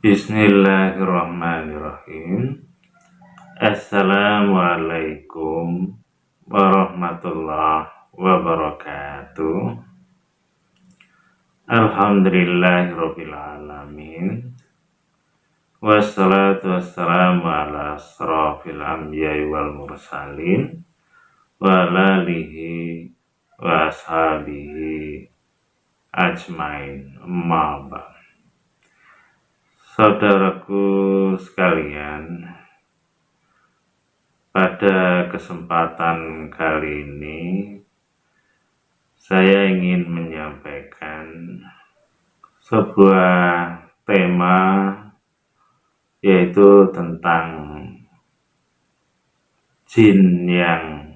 Bismillahirrahmanirrahim. Assalamualaikum warahmatullahi wabarakatuh. Alhamdulillahirabbil alamin. Wassalatu wassalamu ala asrofil anbiya'i wal mursalin wa ala alihi wa ashabihi ajmain. Amma ba'd. Saudaraku sekalian, pada kesempatan kali ini saya ingin menyampaikan sebuah tema, yaitu tentang jin yang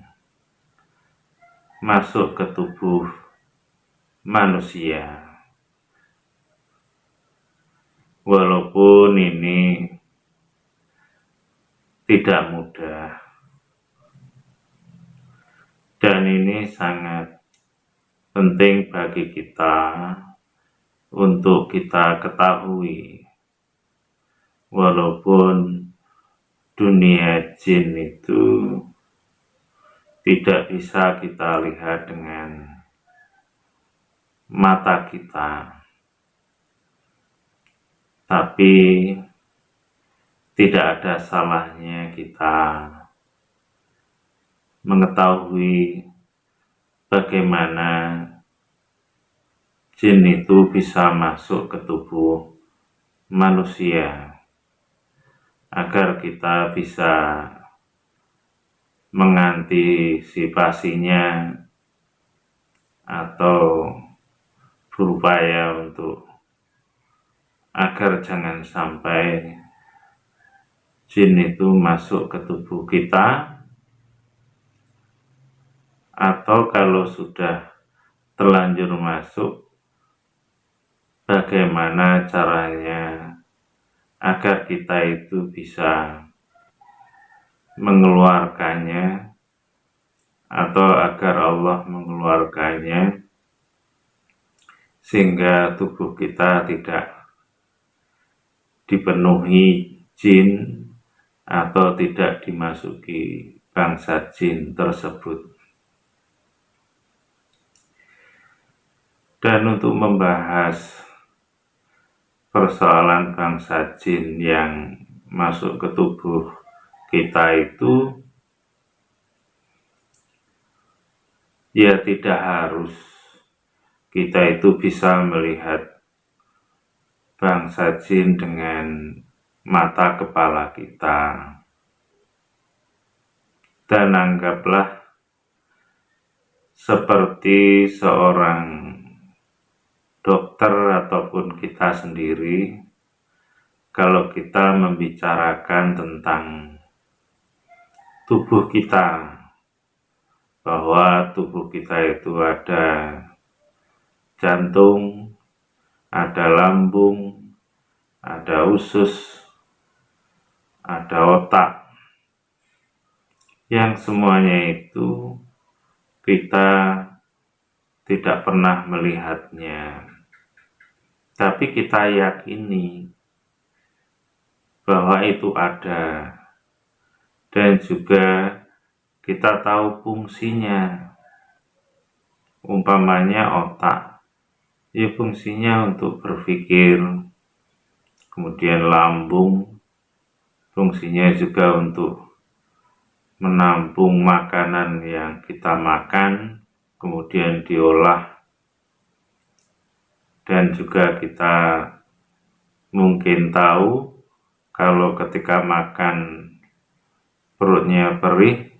masuk ke tubuh manusia. Walaupun ini tidak mudah dan ini sangat penting bagi kita untuk kita ketahui, walaupun dunia jin itu tidak bisa kita lihat dengan mata kita, tapi tidak ada salahnya kita mengetahui bagaimana jin itu bisa masuk ke tubuh manusia, agar kita bisa mengantisipasinya atau berupaya untuk agar jangan sampai jin itu masuk ke tubuh kita, atau kalau sudah terlanjur masuk, bagaimana caranya agar kita itu bisa mengeluarkannya, atau agar Allah mengeluarkannya sehingga tubuh kita tidak dipenuhi jin atau tidak dimasuki bangsa jin tersebut. Dan untuk membahas persoalan bangsa jin yang masuk ke tubuh kita itu, ya tidak harus kita itu bisa melihat bangsa jin dengan mata kepala kita. Dan anggaplah seperti seorang dokter ataupun kita sendiri, kalau kita membicarakan tentang tubuh kita, bahwa tubuh kita itu ada jantung, ada lambung, ada usus, ada otak, yang semuanya itu kita tidak pernah melihatnya, tapi kita yakini bahwa itu ada, dan juga kita tahu fungsinya. Umpamanya otak, ya fungsinya untuk berpikir, kemudian lambung fungsinya juga untuk menampung makanan yang kita makan, kemudian diolah, dan juga kita mungkin tahu kalau ketika makan perutnya perih,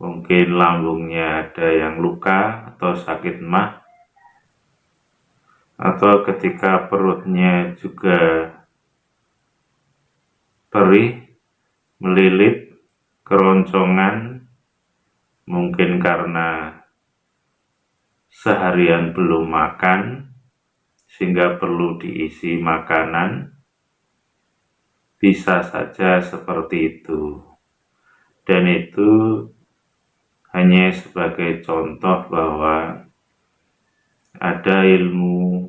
mungkin lambungnya ada yang luka atau sakit mah, atau ketika perutnya juga perih, melilit, keroncongan, mungkin karena seharian belum makan sehingga perlu diisi makanan, bisa saja seperti itu. Dan itu hanya sebagai contoh bahwa ada ilmu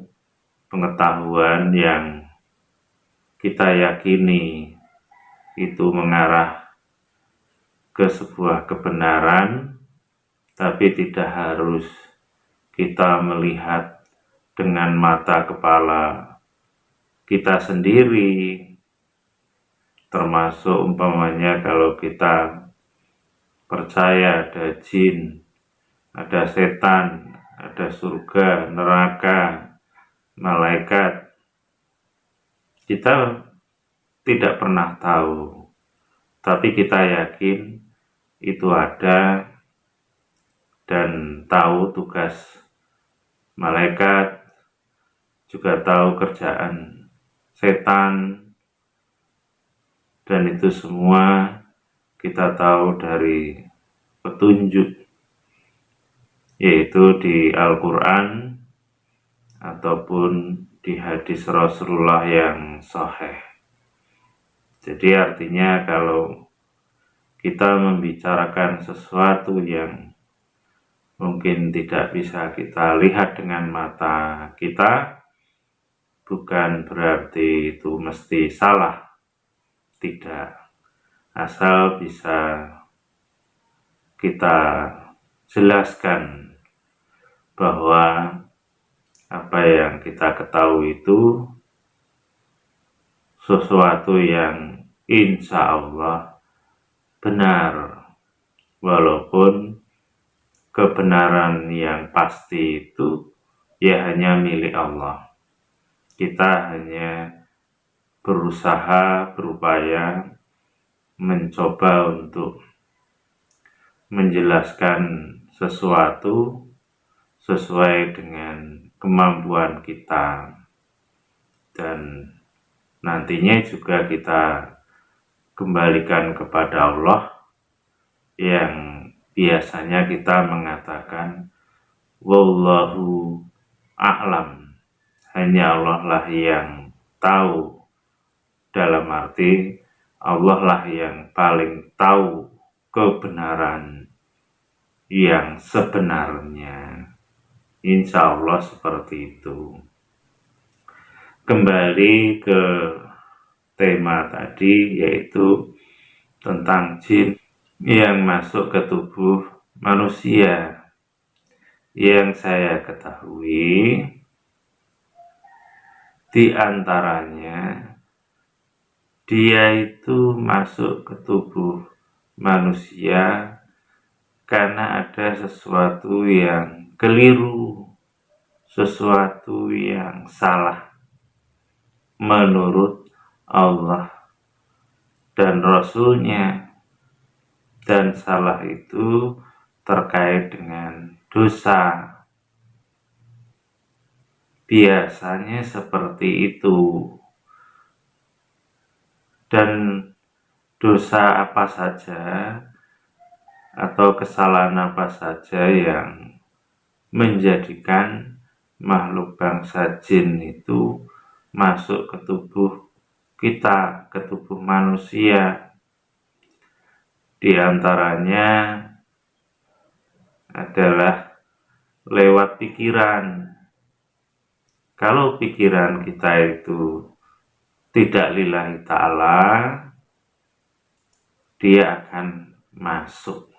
pengetahuan yang kita yakini itu mengarah ke sebuah kebenaran, tapi tidak harus kita melihat dengan mata kepala kita sendiri. Termasuk umpamanya kalau kita percaya ada jin, ada setan, ada surga, neraka, malaikat, kita tidak pernah tahu, tapi kita yakin itu ada dan tahu tugas malaikat, juga tahu kerjaan setan, dan itu semua kita tahu dari petunjuk, yaitu di Al-Quran ataupun di hadis Rasulullah yang sahih. Jadi artinya kalau kita membicarakan sesuatu yang mungkin tidak bisa kita lihat dengan mata kita, bukan berarti itu mesti salah. Tidak, asal bisa kita jelaskan bahwa apa yang kita ketahui itu sesuatu yang insya Allah benar, walaupun kebenaran yang pasti itu ya hanya milik Allah. Kita hanya berusaha, berupaya mencoba untuk menjelaskan sesuatu sesuai dengan kemampuan kita, dan nantinya juga kita kembalikan kepada Allah yang biasanya kita mengatakan wallahu a'lam, hanya Allah lah yang tahu, dalam arti Allah lah yang paling tahu kebenaran yang sebenarnya. Insya Allah seperti itu. Kembali ke tema tadi, yaitu tentang jin yang masuk ke tubuh manusia. Yang saya ketahui, di antaranya dia itu masuk ke tubuh manusia karena ada sesuatu yang keliru, sesuatu yang salah menurut Allah dan Rasul-Nya, dan salah itu terkait dengan dosa. Biasanya seperti itu. Dan dosa apa saja atau kesalahan apa saja yang menjadikan makhluk bangsa jin itu masuk ke tubuh kita, ke tubuh manusia. Di antaranya adalah lewat pikiran. Kalau pikiran kita itu tidak lillahi ta'ala, dia akan masuk.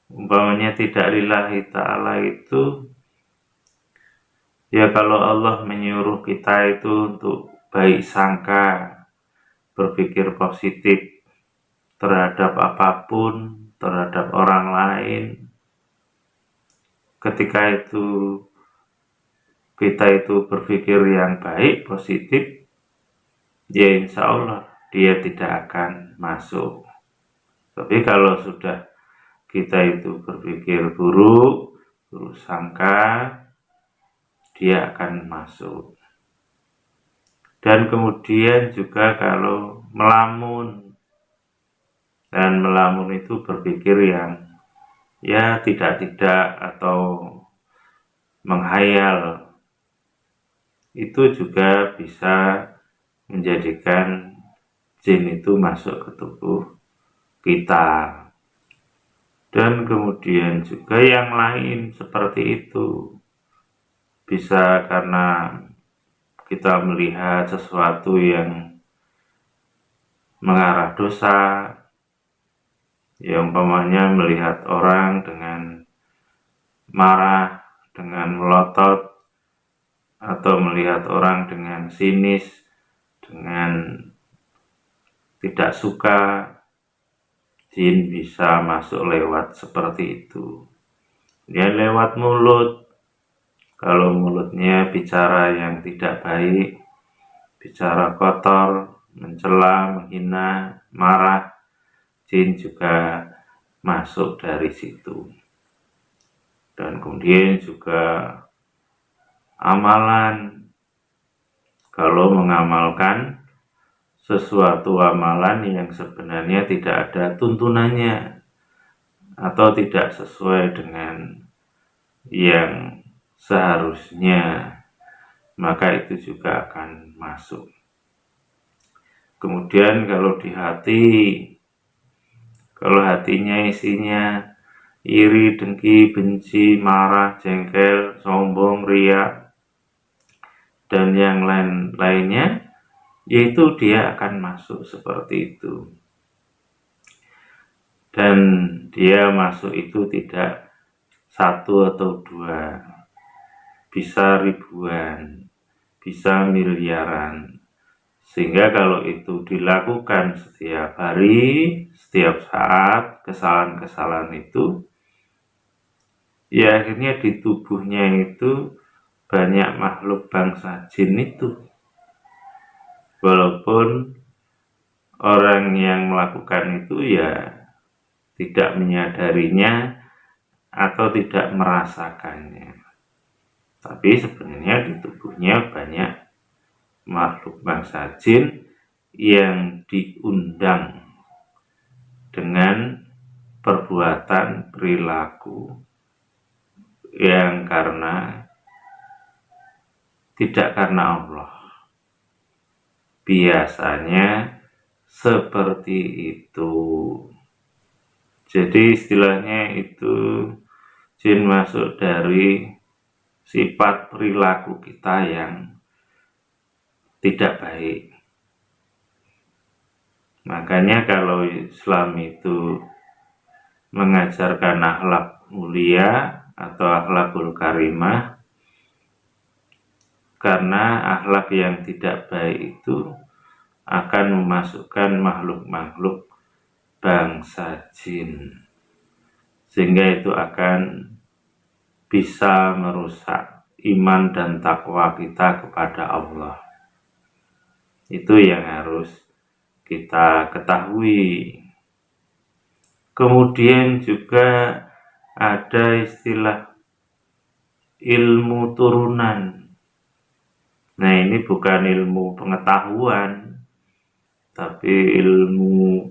Umpamanya tidak lillahi ta'ala itu, ya kalau Allah menyuruh kita itu untuk baik sangka, berpikir positif terhadap apapun, terhadap orang lain, ketika itu kita itu berpikir yang baik, positif, ya insya Allah dia tidak akan masuk. Tapi kalau sudah kita itu berpikir buruk, buruk sangka, dia akan masuk. Dan kemudian juga kalau melamun, dan melamun itu berpikir yang ya tidak-tidak atau menghayal, itu juga bisa menjadikan jin itu masuk ke tubuh kita. Dan kemudian juga yang lain seperti itu, bisa karena kita melihat sesuatu yang mengarah dosa, ya umpamanya melihat orang dengan marah, dengan melotot, atau melihat orang dengan sinis, dengan tidak suka, jin bisa masuk lewat seperti itu. Dia lewat mulut, kalau mulutnya bicara yang tidak baik, bicara kotor, mencela, menghina, marah, jin juga masuk dari situ. Dan kemudian juga amalan, kalau mengamalkan sesuatu amalan yang sebenarnya tidak ada tuntunannya atau tidak sesuai dengan yang seharusnya, maka itu juga akan masuk. Kemudian kalau di hati, kalau hatinya isinya iri, dengki, benci, marah, jengkel, sombong, riya, dan yang lain-lainnya, yaitu dia akan masuk seperti itu. Dan dia masuk itu tidak satu atau dua, bisa ribuan, bisa miliaran. Sehingga kalau itu dilakukan setiap hari, setiap saat, kesalahan-kesalahan itu, ya akhirnya di tubuhnya itu banyak makhluk bangsa jin itu. Walaupun orang yang melakukan itu ya tidak menyadarinya atau tidak merasakannya, tapi sebenarnya di tubuhnya banyak makhluk bangsa jin yang diundang dengan perbuatan perilaku yang tidak karena Allah. Biasanya seperti itu. Jadi istilahnya itu jin masuk dari sifat perilaku kita yang tidak baik. Makanya kalau Islam itu mengajarkan akhlak mulia atau akhlakul karimah, karena akhlak yang tidak baik itu akan memasukkan makhluk-makhluk bangsa jin, sehingga itu akan bisa merusak iman dan takwa kita kepada Allah. Itu yang harus kita ketahui. Kemudian juga ada istilah ilmu turunan. Nah, ini bukan ilmu pengetahuan, tapi ilmu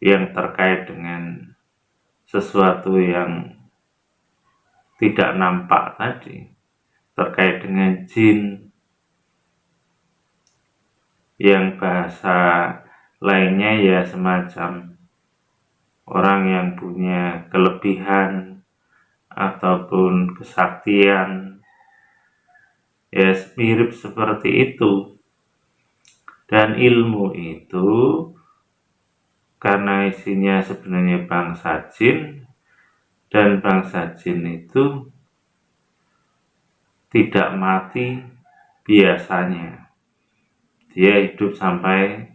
yang terkait dengan sesuatu yang tidak nampak tadi, terkait dengan jin, yang bahasa lainnya ya semacam orang yang punya kelebihan ataupun kesaktian, ya mirip seperti itu. Dan ilmu itu karena isinya sebenarnya bangsa jin, dan bangsa jin itu tidak mati biasanya, dia hidup sampai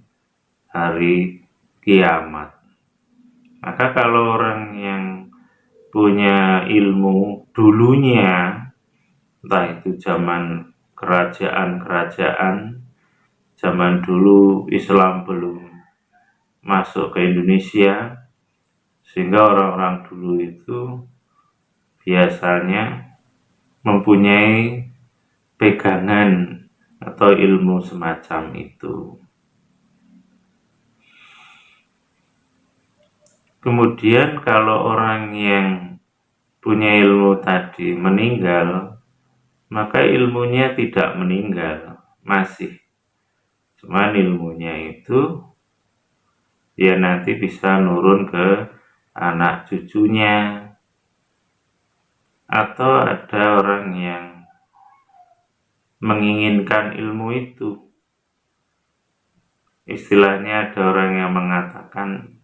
hari kiamat. Maka kalau orang yang punya ilmu dulunya, entah itu zaman kerajaan-kerajaan, zaman dulu Islam belum masuk ke Indonesia, sehingga orang-orang dulu itu biasanya mempunyai pegangan atau ilmu semacam itu. Kemudian kalau orang yang punya ilmu tadi meninggal, maka ilmunya tidak meninggal, masih. Cuman ilmunya itu ya nanti bisa nurun ke anak cucunya, atau ada orang yang menginginkan ilmu itu. Istilahnya ada orang yang mengatakan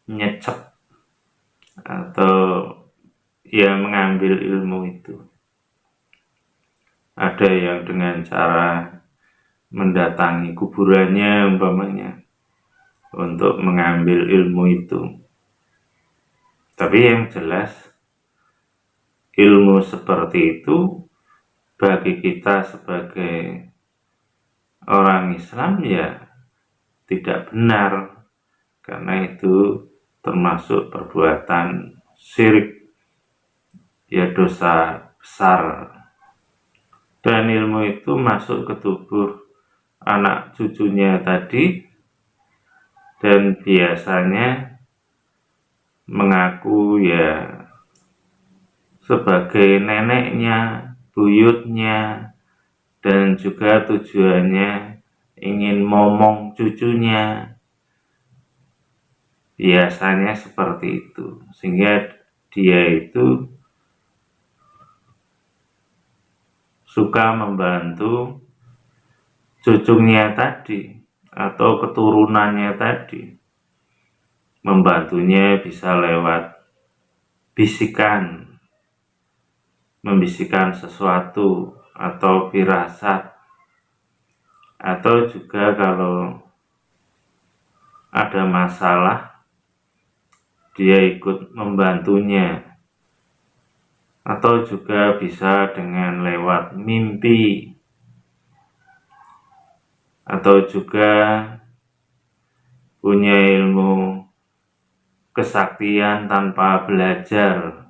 nyecep atau ya mengambil ilmu itu. Ada yang dengan cara mendatangi kuburannya umpamanya untuk mengambil ilmu itu. Tapi yang jelas ilmu seperti itu bagi kita sebagai orang Islam ya tidak benar, karena itu termasuk perbuatan syirik, ya dosa besar. Dan ilmu itu masuk ke tubuh anak cucunya tadi dan biasanya mengaku ya sebagai neneknya, buyutnya, dan juga tujuannya ingin momong cucunya. Biasanya seperti itu, sehingga dia itu suka membantu cucunya tadi atau keturunannya tadi. Membantunya bisa lewat bisikan, membisikkan sesuatu atau firasat, atau juga kalau ada masalah dia ikut membantunya, atau juga bisa dengan lewat mimpi, atau juga punya ilmu kesaktian tanpa belajar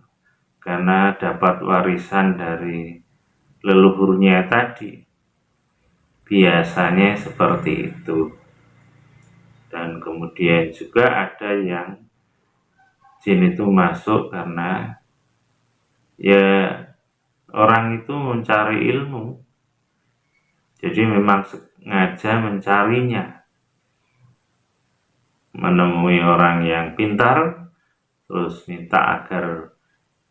karena dapat warisan dari leluhurnya tadi. Biasanya seperti itu. Dan kemudian juga ada yang jin itu masuk karena ya orang itu mencari ilmu, jadi memang sengaja mencarinya, menemui orang yang pintar terus minta agar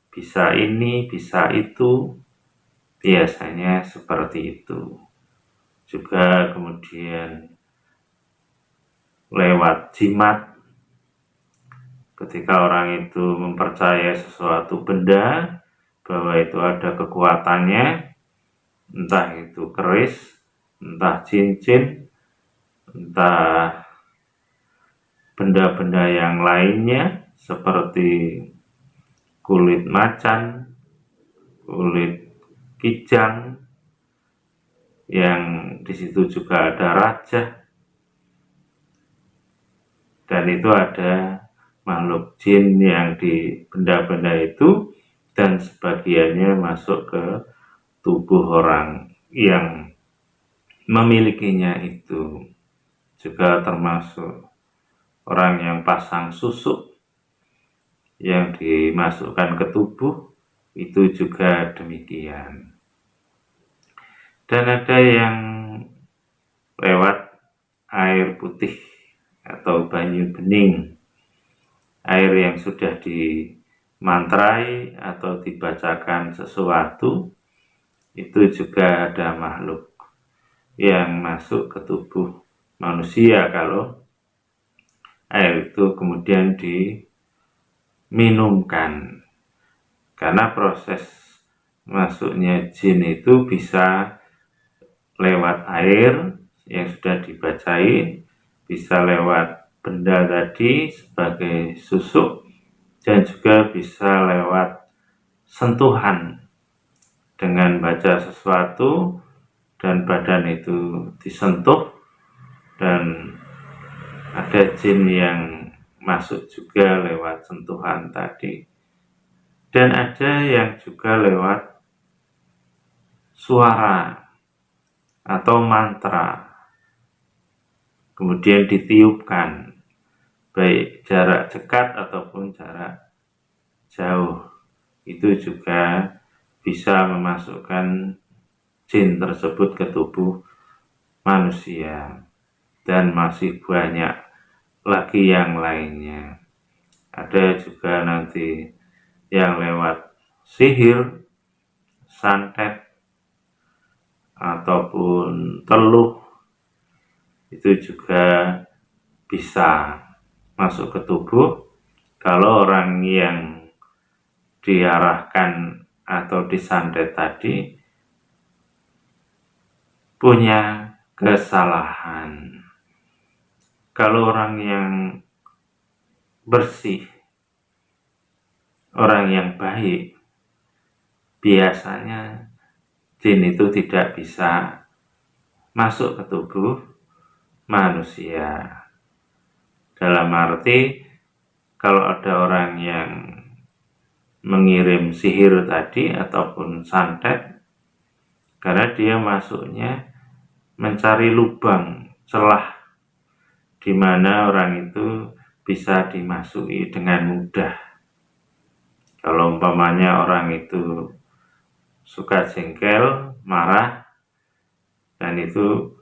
bisa ini, bisa itu. Biasanya seperti itu. Juga kemudian lewat jimat, ketika orang itu mempercayai sesuatu benda bahwa itu ada kekuatannya, entah itu keris, entah cincin, entah benda-benda yang lainnya seperti kulit macan, kulit kijang, yang di situ juga ada raja, dan itu ada makhluk jin yang di benda-benda itu, dan sebagiannya masuk ke tubuh orang yang memilikinya itu. Juga termasuk orang yang pasang susuk yang dimasukkan ke tubuh, itu juga demikian. Dan ada yang lewat air putih atau banyu bening, air yang sudah dimantrai atau dibacakan sesuatu, itu juga ada makhluk yang masuk ke tubuh manusia kalau air itu kemudian diminumkan. Karena proses masuknya jin itu bisa lewat air yang sudah dibacain, bisa lewat benda tadi sebagai susuk, dan juga bisa lewat sentuhan dengan baca sesuatu dan badan itu disentuh, dan ada jin yang masuk juga lewat sentuhan tadi. Dan ada yang juga lewat suara atau mantra, kemudian ditiupkan, baik jarak dekat ataupun jarak jauh. Itu juga bisa memasukkan jin tersebut ke tubuh manusia. Dan masih banyak lagi yang lainnya. Ada juga nanti yang lewat sihir, santet, ataupun teluh itu juga bisa masuk ke tubuh kalau orang yang diarahkan atau disantet tadi punya kesalahan. Kalau orang yang bersih, orang yang baik, biasanya jin itu tidak bisa masuk ke tubuh manusia. Dalam arti, kalau ada orang yang mengirim sihir tadi ataupun santet, karena dia masuknya mencari lubang, celah, di mana orang itu bisa dimasuki dengan mudah. Kalau umpamanya orang itu suka jengkel, marah, dan itu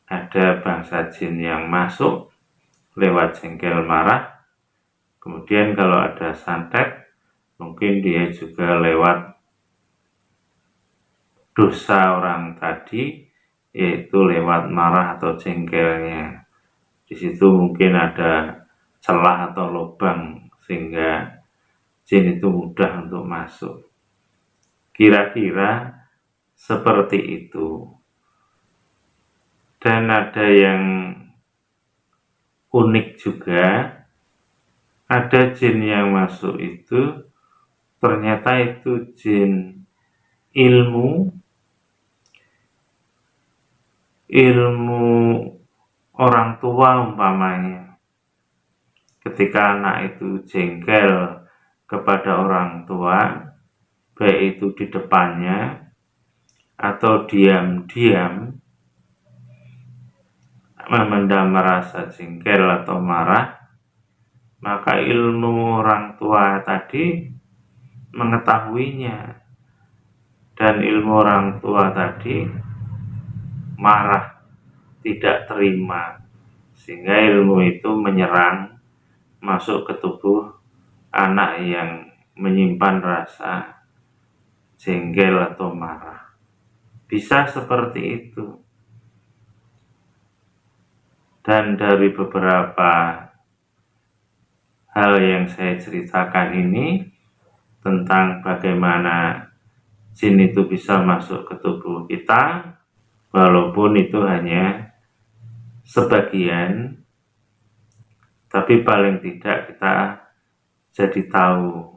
ada bangsa jin yang masuk lewat jengkel marah, kemudian kalau ada santet, mungkin dia juga lewat dosa orang tadi, yaitu lewat marah atau jengkelnya. Di situ mungkin ada celah atau lubang sehingga jin itu mudah untuk masuk. Kira-kira seperti itu. Dan ada yang unik juga, ada jin yang masuk itu ternyata itu jin ilmu orang tua umpamanya. Ketika anak itu jengkel kepada orang tua, baik itu di depannya atau diam-diam memendam merasa jengkel atau marah, maka ilmu orang tua tadi mengetahuinya, dan ilmu orang tua tadi marah, tidak terima, sehingga ilmu itu menyerang masuk ke tubuh anak yang menyimpan rasa jengkel atau marah. Bisa seperti itu. Dan dari beberapa hal yang saya ceritakan ini tentang bagaimana jin itu bisa masuk ke tubuh kita, walaupun itu hanya sebagian, tapi paling tidak kita jadi tahu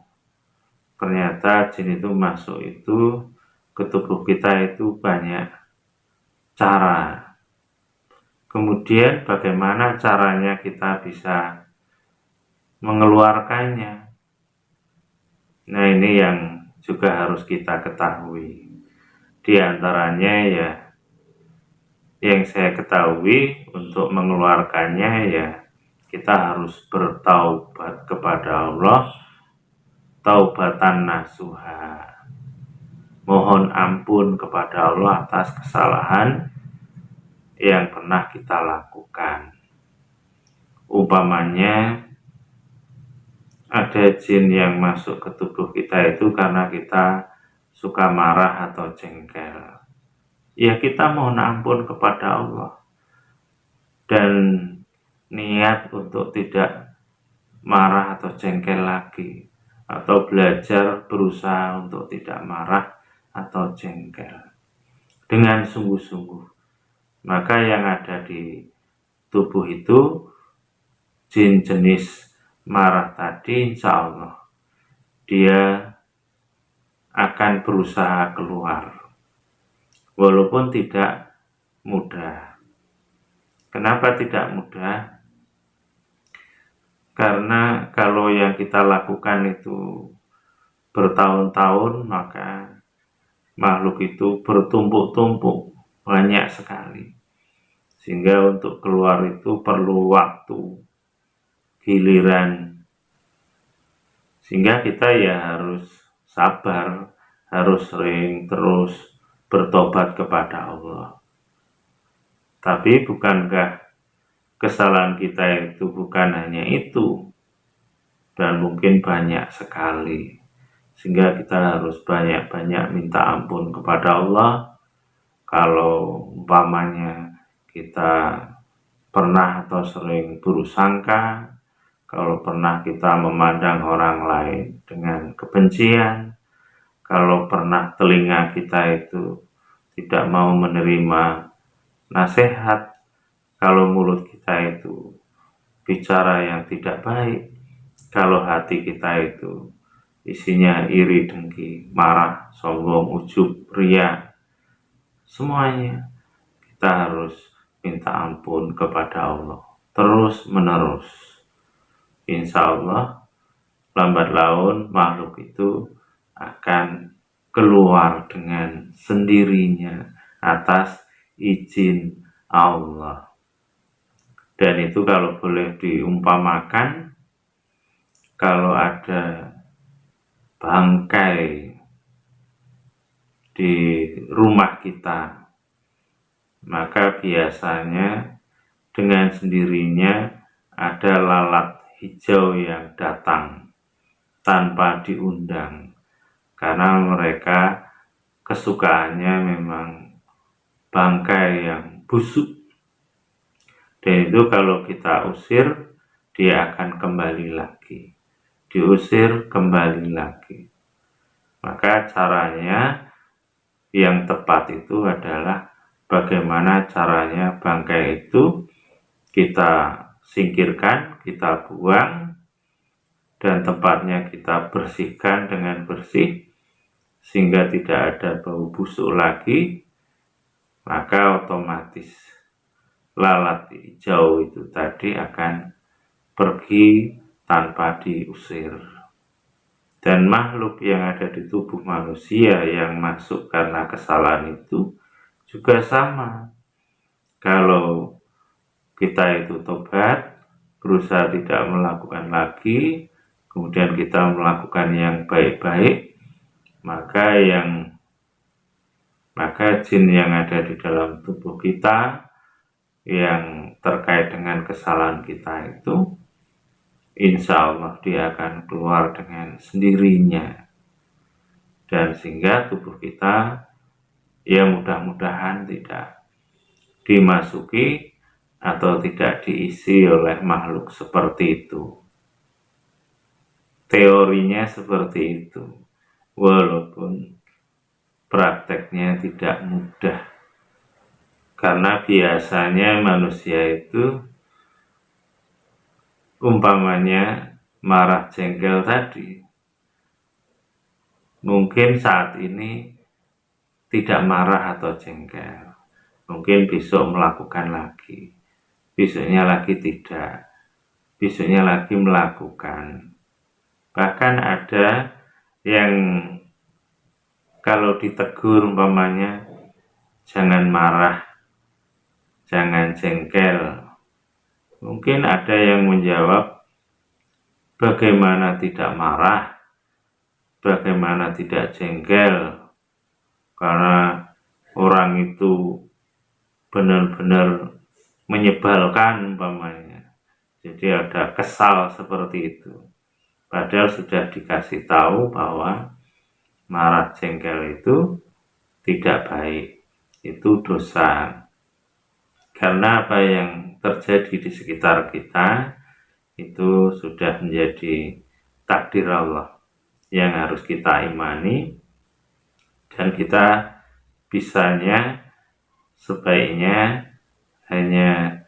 ternyata jin itu masuk itu ke tubuh kita itu banyak cara. Kemudian bagaimana caranya kita bisa mengeluarkannya. Nah, ini yang juga harus kita ketahui. Di antaranya ya, yang saya ketahui untuk mengeluarkannya ya, kita harus bertaubat kepada Allah, taubatan nasuha. Mohon ampun kepada Allah atas kesalahan yang pernah kita lakukan. Umpamanya ada jin yang masuk ke tubuh kita itu karena kita suka marah atau jengkel. Ya, kita mohon ampun kepada Allah dan niat untuk tidak marah atau jengkel lagi, atau belajar berusaha untuk tidak marah atau jengkel dengan sungguh-sungguh. Maka yang ada di tubuh itu jin jenis marah tadi, insya Allah dia akan berusaha keluar, walaupun tidak mudah. Kenapa tidak mudah? Karena kalau yang kita lakukan itu bertahun-tahun, maka makhluk itu bertumpuk-tumpuk, banyak sekali, sehingga untuk keluar itu perlu waktu, giliran, sehingga kita ya harus sabar, harus sering terus bertobat kepada Allah. Tapi bukankah kesalahan kita itu bukan hanya itu, dan mungkin banyak sekali, sehingga kita harus banyak-banyak minta ampun kepada Allah. Kalau umpamanya kita pernah atau sering buruk sangka, kalau pernah kita memandang orang lain dengan kebencian, kalau pernah telinga kita itu tidak mau menerima nasihat, kalau mulut kita itu bicara yang tidak baik, kalau hati kita itu isinya iri, dengki, marah, sombong, ujub, ria, semuanya kita harus minta ampun kepada Allah terus menerus. Insya Allah lambat laun makhluk itu akan keluar dengan sendirinya atas izin Allah. Dan itu kalau boleh diumpamakan, kalau ada bangkai di rumah kita, maka biasanya dengan sendirinya ada lalat hijau yang datang tanpa diundang, karena mereka kesukaannya memang bangkai yang busuk. Dan itu kalau kita usir, dia akan kembali lagi, diusir kembali lagi. Maka caranya yang tepat itu adalah bagaimana caranya bangkai itu kita singkirkan, kita buang, dan tempatnya kita bersihkan dengan bersih, sehingga tidak ada bau busuk lagi. Maka otomatis lalat hijau itu tadi akan pergi tanpa diusir. Dan makhluk yang ada di tubuh manusia yang masuk karena kesalahan itu juga sama. Kalau kita itu tobat, berusaha tidak melakukan lagi, kemudian kita melakukan yang baik-baik, maka jin yang ada di dalam tubuh kita yang terkait dengan kesalahan kita itu, insya Allah dia akan keluar dengan sendirinya. Dan sehingga tubuh kita ya mudah-mudahan tidak dimasuki atau tidak diisi oleh makhluk seperti itu. Teorinya seperti itu, walaupun prakteknya tidak mudah. Karena biasanya manusia itu umpamanya marah jengkel tadi, mungkin saat ini tidak marah atau jengkel, mungkin besok melakukan lagi, besoknya lagi tidak, besoknya lagi melakukan. Bahkan ada yang kalau ditegur umpamanya jangan marah, jangan jengkel, mungkin ada yang menjawab, bagaimana tidak marah, bagaimana tidak jengkel, karena orang itu benar-benar menyebalkan umpamanya, jadi ada kesal seperti itu. Padahal sudah dikasih tahu bahwa marah jengkel itu tidak baik, itu dosa. Karena apa yang terjadi di sekitar kita itu sudah menjadi takdir Allah yang harus kita imani, dan kita bisanya sebaiknya hanya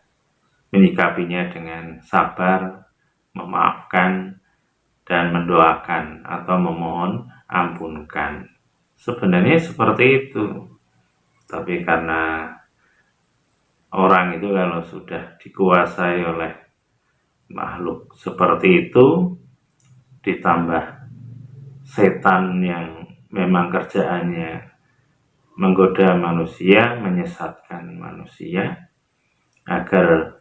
menyikapinya dengan sabar, memaafkan, dan mendoakan atau memohon ampunkan. Sebenarnya seperti itu. Tapi karena orang itu kalau sudah dikuasai oleh makhluk seperti itu, ditambah setan yang memang kerjaannya menggoda manusia, menyesatkan manusia agar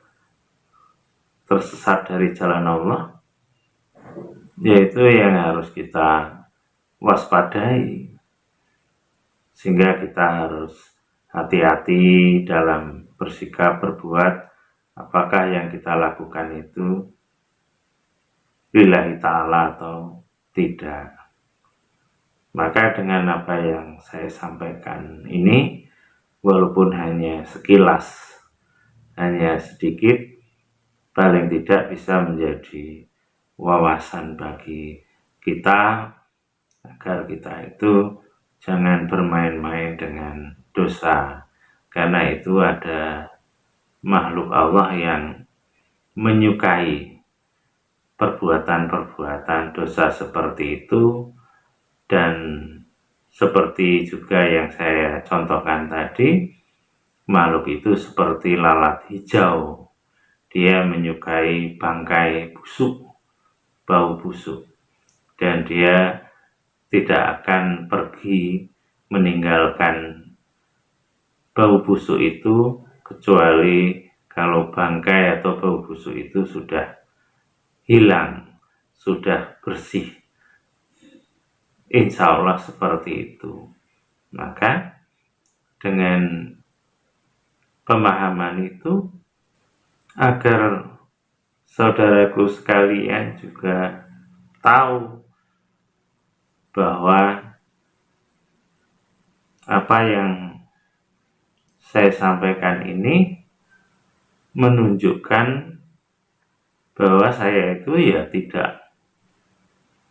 tersesat dari jalan Allah, yaitu yang harus kita waspadai. Sehingga kita harus hati-hati dalam bersikap, berbuat, apakah yang kita lakukan itu lillahi ta'ala atau tidak. Maka dengan apa yang saya sampaikan ini, walaupun hanya sekilas, hanya sedikit, paling tidak bisa menjadi wawasan bagi kita agar kita itu jangan bermain-main dengan dosa, karena itu ada makhluk Allah yang menyukai perbuatan-perbuatan dosa seperti itu. Dan seperti juga yang saya contohkan tadi, makhluk itu seperti lalat hijau, dia menyukai bangkai busuk, bau busuk, dan dia tidak akan pergi meninggalkan bau busuk itu kecuali kalau bangkai atau bau busuk itu sudah hilang, sudah bersih. Insya Allah seperti itu. Maka dengan pemahaman itu, agar saudaraku sekalian juga tahu bahwa apa yang saya sampaikan ini menunjukkan bahwa saya itu ya tidak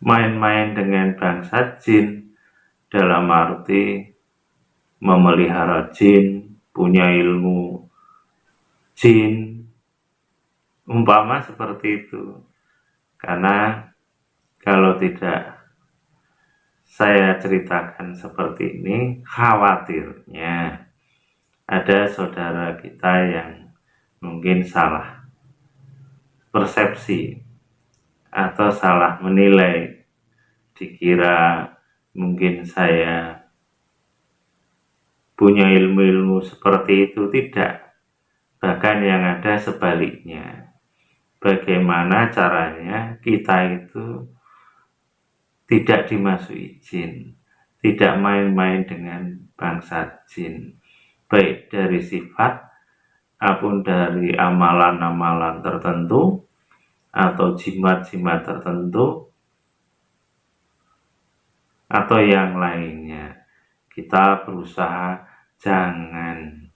main-main dengan bangsa jin, dalam arti memelihara jin, punya ilmu jin, umpama seperti itu. Karena kalau tidak saya ceritakan seperti ini, khawatirnya ada saudara kita yang mungkin salah persepsi atau salah menilai, dikira mungkin saya punya ilmu-ilmu seperti itu. Tidak, bahkan yang ada sebaliknya. Bagaimana caranya kita itu tidak dimasuki jin, tidak main-main dengan bangsa jin, baik dari sifat maupun dari amalan-amalan tertentu atau jimat-jimat tertentu atau yang lainnya. Kita berusaha jangan,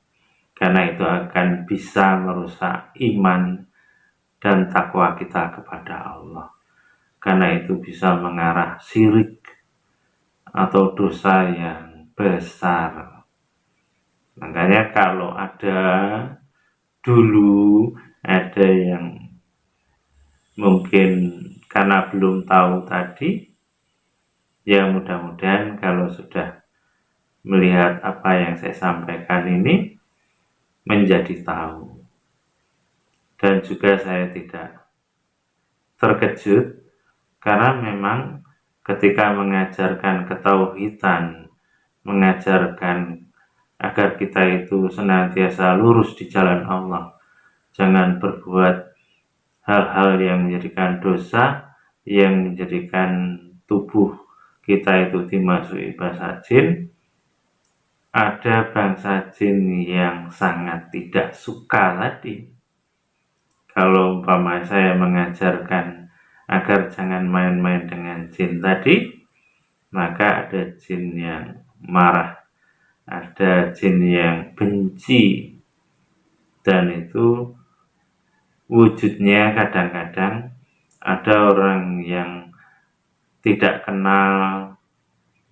karena itu akan bisa merusak iman dan takwa kita kepada Allah, karena itu bisa mengarah syirik atau dosa yang besar. Makanya kalau dulu ada yang mungkin karena belum tahu tadi, ya mudah-mudahan kalau sudah melihat apa yang saya sampaikan ini menjadi tahu. Dan juga saya tidak terkejut, karena memang ketika mengajarkan ketauhidan, mengajarkan agar kita itu senantiasa lurus di jalan Allah, jangan berbuat hal-hal yang menjadikan dosa, yang menjadikan tubuh kita itu dimasuki bangsa jin. Ada bangsa jin yang sangat tidak suka tadi. Kalau umpama saya mengajarkan agar jangan main-main dengan jin tadi, maka ada jin yang marah, ada jin yang benci, dan itu wujudnya kadang-kadang ada orang yang tidak kenal,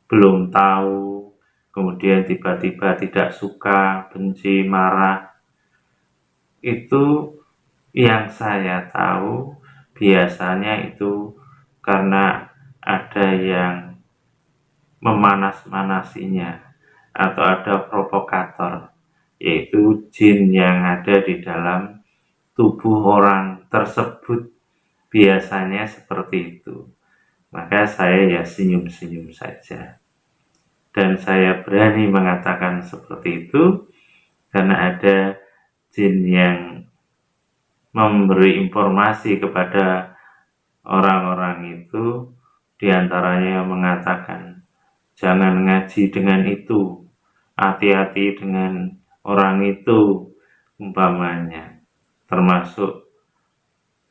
belum tahu, kemudian tiba-tiba tidak suka, benci, marah. Itu yang saya tahu biasanya itu karena ada yang memanas-manasinya atau ada provokator, yaitu jin yang ada di dalam tubuh orang tersebut. Biasanya seperti itu. Maka saya ya senyum-senyum saja, dan saya berani mengatakan seperti itu karena ada jin yang memberi informasi kepada orang-orang itu, diantaranya mengatakan jangan ngaji dengan itu, hati-hati dengan orang itu, umpamanya, termasuk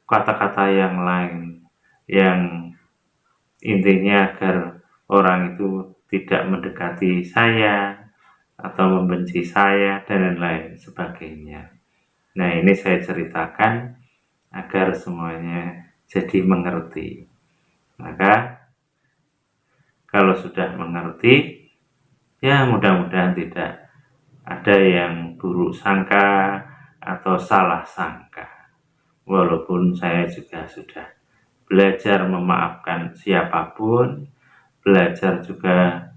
kata-kata yang lain yang intinya agar orang itu tidak mendekati saya, atau membenci saya, dan lain sebagainya. Nah, ini saya ceritakan agar semuanya jadi mengerti. Maka kalau sudah mengerti, ya mudah-mudahan tidak ada yang buruk sangka atau salah sangka. Walaupun saya juga sudah belajar memaafkan siapapun, belajar juga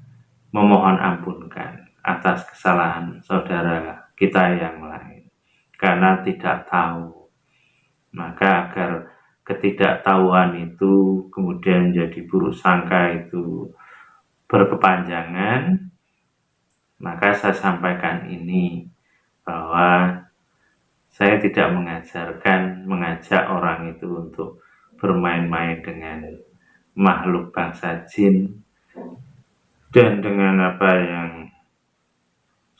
memohon ampunkan atas kesalahan saudara kita yang lain, karena tidak tahu. Maka agar ketidaktahuan itu kemudian menjadi buruk sangka itu berkepanjangan, maka saya sampaikan ini bahwa saya tidak mengajak orang itu untuk bermain-main dengan makhluk bangsa jin, dan dengan apa yang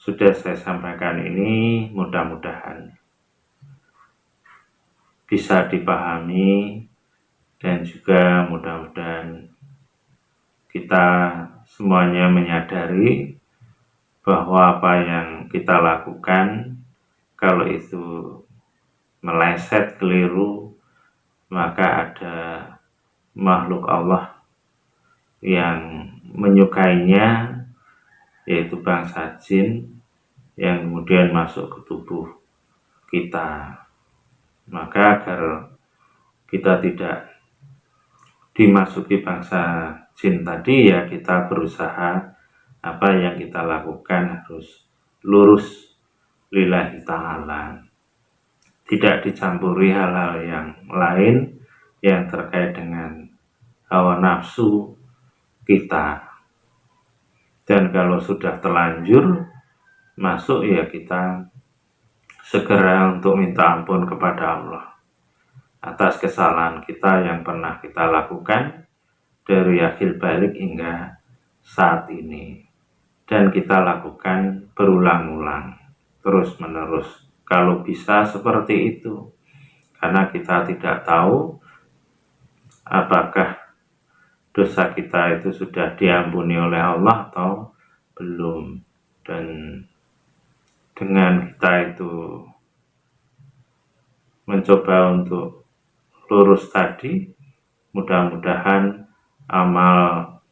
sudah saya sampaikan ini mudah-mudahan bisa dipahami, dan juga mudah-mudahan kita semuanya menyadari bahwa apa yang kita lakukan kalau itu meleset keliru, maka ada makhluk Allah yang menyukainya, yaitu bangsa jin, yang kemudian masuk ke tubuh kita. Maka agar kita tidak dimasuki bangsa jin tadi, ya kita berusaha apa yang kita lakukan harus lurus lillahi ta'ala, tidak dicampuri hal-hal yang lain yang terkait dengan hawa nafsu kita. Dan kalau sudah terlanjur masuk, ya kita segera untuk minta ampun kepada Allah atas kesalahan kita yang pernah kita lakukan dari akhir balik hingga saat ini, dan kita lakukan berulang-ulang terus menerus kalau bisa seperti itu, karena kita tidak tahu apakah dosa kita itu sudah diampuni oleh Allah atau belum. Dan dengan kita itu mencoba untuk lurus tadi, mudah-mudahan amal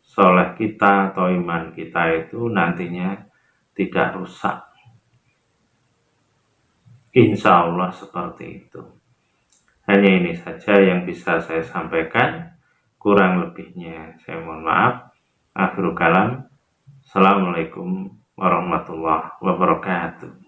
soleh kita atau iman kita itu nantinya tidak rusak. Insya Allah seperti itu. Hanya ini saja yang bisa saya sampaikan. Kurang lebihnya saya mohon maaf. Akhirul kalam. Assalamualaikum warahmatullahi wabarakatuh.